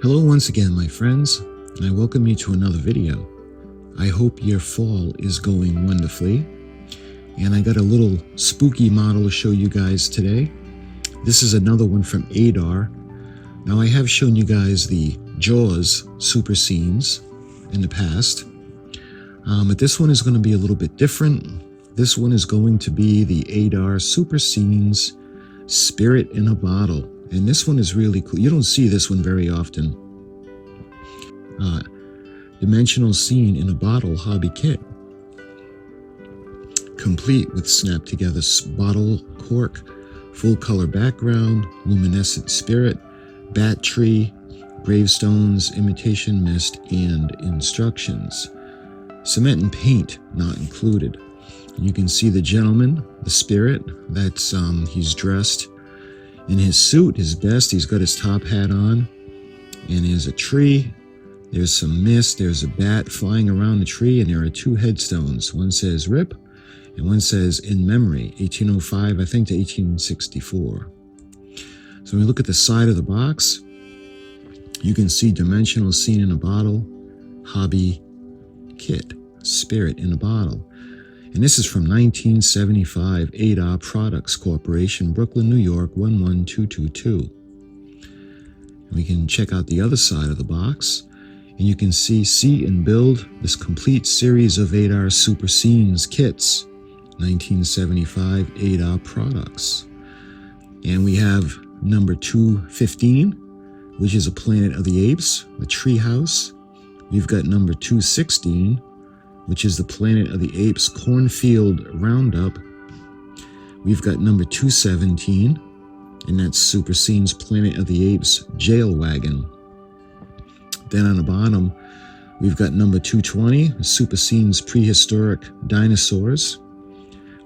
Hello once again, my friends, and I welcome you to another video. I hope your fall is going wonderfully, and I got a little spooky model to show you guys today. This is another one from ADDAR. Now, I have shown you guys the Jaws Super Scenes in the past, but this one is going to be a little bit different. This one is going to be the ADDAR Super Scenes Spirit in a Bottle. And this one is really cool. You don't see this one very often. Dimensional Scene in a Bottle hobby kit. Complete with snap together bottle cork, full color background, luminescent spirit, bat tree, gravestones, imitation mist, and instructions. Cement and paint not included. You can see the gentleman, the spirit, that's he's dressed in his suit, his vest. He's got his top hat on, and there's a tree, there's some mist, there's a bat flying around the tree, and there are two headstones. One says RIP, and one says in memory, 1805, I think, to 1864. So when we look at the side of the box, you can see Dimensional Scene in a Bottle hobby kit, Spirit in a Bottle. And this is from 1975, ADDAR Products Corporation, Brooklyn, New York, 11222. And we can check out the other side of the box, and you can see and build this complete series of ADDAR Super Scenes kits, 1975 ADDAR Products. And we have number 215, which is a Planet of the Apes, a treehouse. We've got number 216, which is the Planet of the Apes Cornfield Roundup. We've got number 217, and that's Super Scenes Planet of the Apes Jail Wagon. Then on the bottom, we've got number 220, Super Scenes Prehistoric Dinosaurs.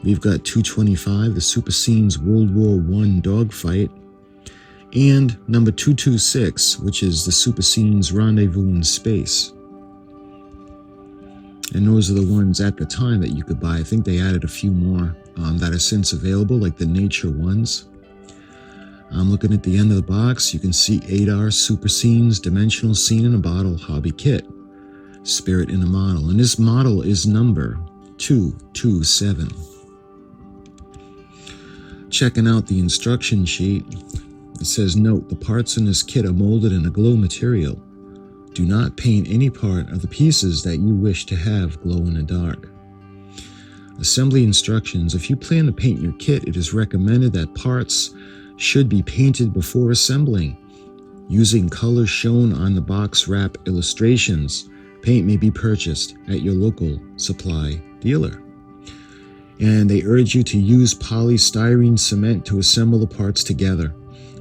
We've got 225, the Super Scenes World War I Dogfight. And number 226, which is the Super Scenes Rendezvous in Space. And those are the ones at the time that you could buy. I think they added a few more that are since available, like the nature ones. I'm looking at the end of the box. You can see ADDAR Super Scenes Dimensional Scene in a Bottle hobby kit, Spirit in a Model. And this model is number 227. Checking out the instruction sheet, it says, note, the parts in this kit are molded in a glow material. Do not paint any part of the pieces that you wish to have glow in the dark. Assembly instructions. If you plan to paint your kit, it is recommended that parts should be painted before assembling. Using colors shown on the box wrap illustrations, paint may be purchased at your local supply dealer. And they urge you to use polystyrene cement to assemble the parts together.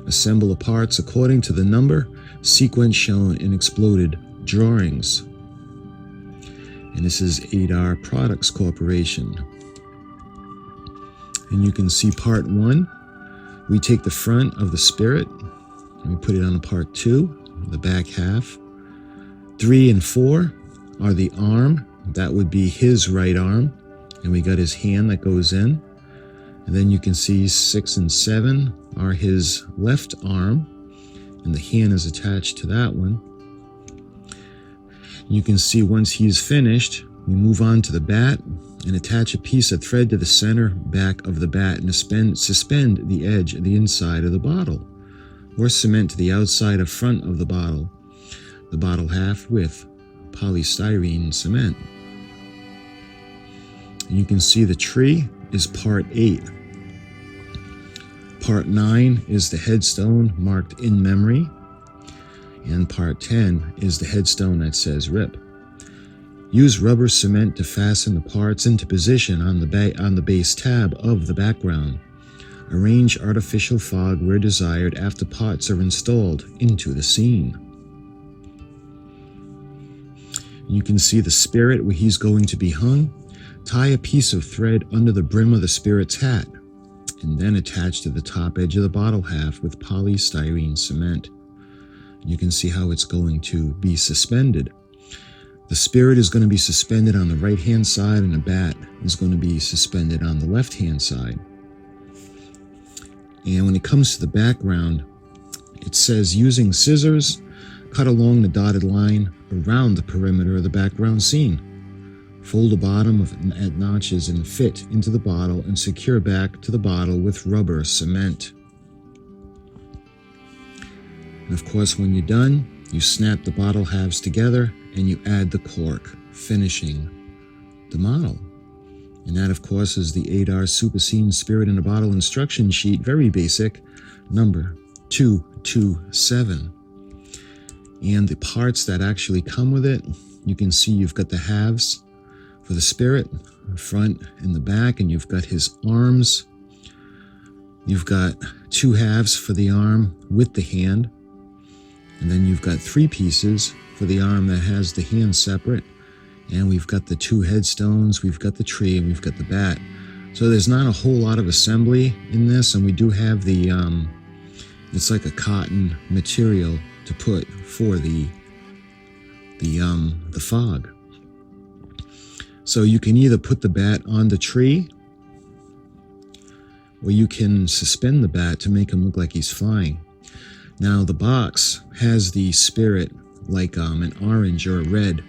Assemble the parts according to the number sequence shown in exploded drawings. And this is ADDAR Products Corporation. And you can see part 1. We take the front of the spirit and we put it on part 2, the back half. 3 and 4 are the arm. That would be his right arm. And we got his hand that goes in. And then you can see 6 and 7 are his left arm, and the hand is attached to that one. You can see once he's finished, we move on to the bat and attach a piece of thread to the center back of the bat and suspend the edge of the inside of the bottle, or cement to the outside of front of the bottle half with polystyrene cement. And you can see the tree is part 8. Part 9 is the headstone marked in memory, and part 10 is the headstone that says RIP. Use rubber cement to fasten the parts into position on the base tab of the background. Arrange artificial fog where desired after parts are installed into the scene. You can see the spirit where he's going to be hung. Tie a piece of thread under the brim of the spirit's hat, and then attach to the top edge of the bottle half with polystyrene cement. You can see how it's going to be suspended. The spirit is going to be suspended on the right-hand side, and the bat is going to be suspended on the left-hand side. And when it comes to the background, it says using scissors, cut along the dotted line around the perimeter of the background scene. Fold the bottom at notches and fit into the bottle and secure back to the bottle with rubber cement. And of course, when you're done, you snap the bottle halves together and you add the cork, finishing the model. And that, of course, is the ADDAR Super Scenes Spirit in a Bottle instruction sheet, very basic, number 227. And the parts that actually come with it, you can see you've got the halves for the spirit, the front and the back, and you've got his arms. You've got 2 halves for the arm with the hand, and then you've got 3 pieces for the arm that has the hand separate, and we've got the 2 headstones, we've got the tree, and we've got the bat. So there's not a whole lot of assembly in this, and we do have the, it's like a cotton material to put for the fog. So you can either put the bat on the tree, or you can suspend the bat to make him look like he's flying. Now the box has the spirit like an orange or a red,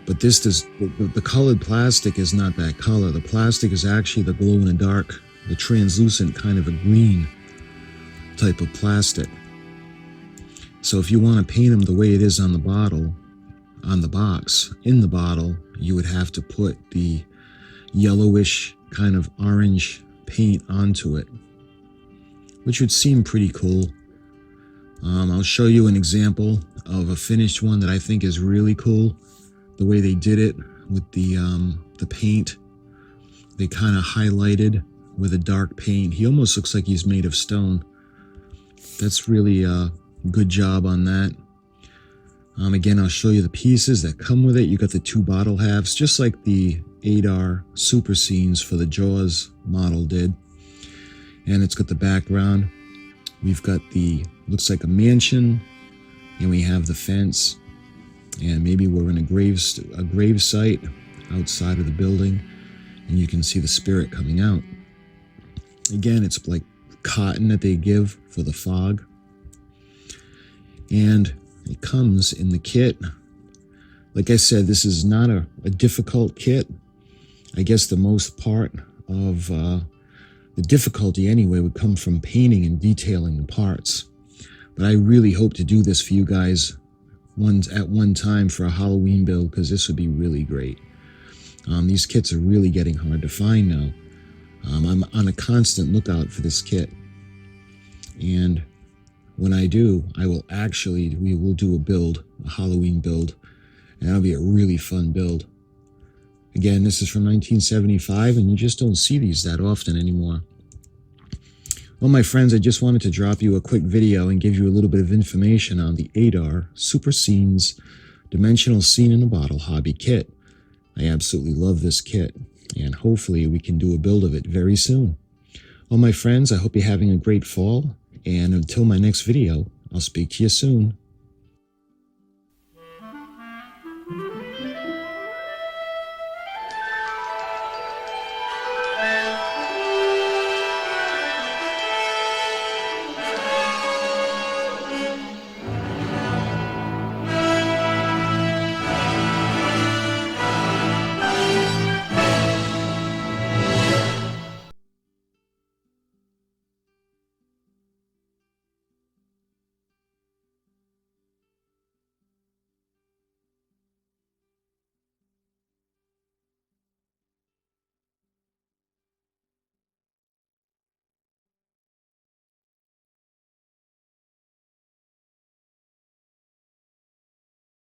but this does, the colored plastic is not that color. The plastic is actually the glow in the dark, the translucent kind of a green type of plastic. So if you want to paint them the way it is on the bottle, on the box, in the bottle, you would have to put the yellowish kind of orange paint onto it, which would seem pretty cool. I'll show you an example of a finished one that I think is really cool. The way they did it with the paint, they kind of highlighted with a dark paint. He almost looks like he's made of stone. That's really a good job on that. Again, I'll show you the pieces that come with it. You got the 2 bottle halves, just like the ADDAR Super Scenes for the Jaws model did. And it's got the background. We've got the, looks like a mansion, and we have the fence. And maybe we're in a grave site outside of the building, and you can see the spirit coming out. Again, it's like cotton that they give for the fog. And it comes in the kit. Like I said, this is not a difficult kit. I guess the most part of the difficulty anyway would come from painting and detailing the parts. But I really hope to do this for you guys at one time for a Halloween build, because this would be really great. These kits are really getting hard to find now. I'm on a constant lookout for this kit. And when I do, we will do a Halloween build, and that'll be a really fun build. Again, this is from 1975, and you just don't see these that often anymore. Well, my friends, I just wanted to drop you a quick video and give you a little bit of information on the ADDAR Super Scenes Dimensional Scene in a Bottle Hobby Kit. I absolutely love this kit, and hopefully we can do a build of it very soon. Well, my friends, I hope you're having a great fall. And until my next video, I'll speak to you soon.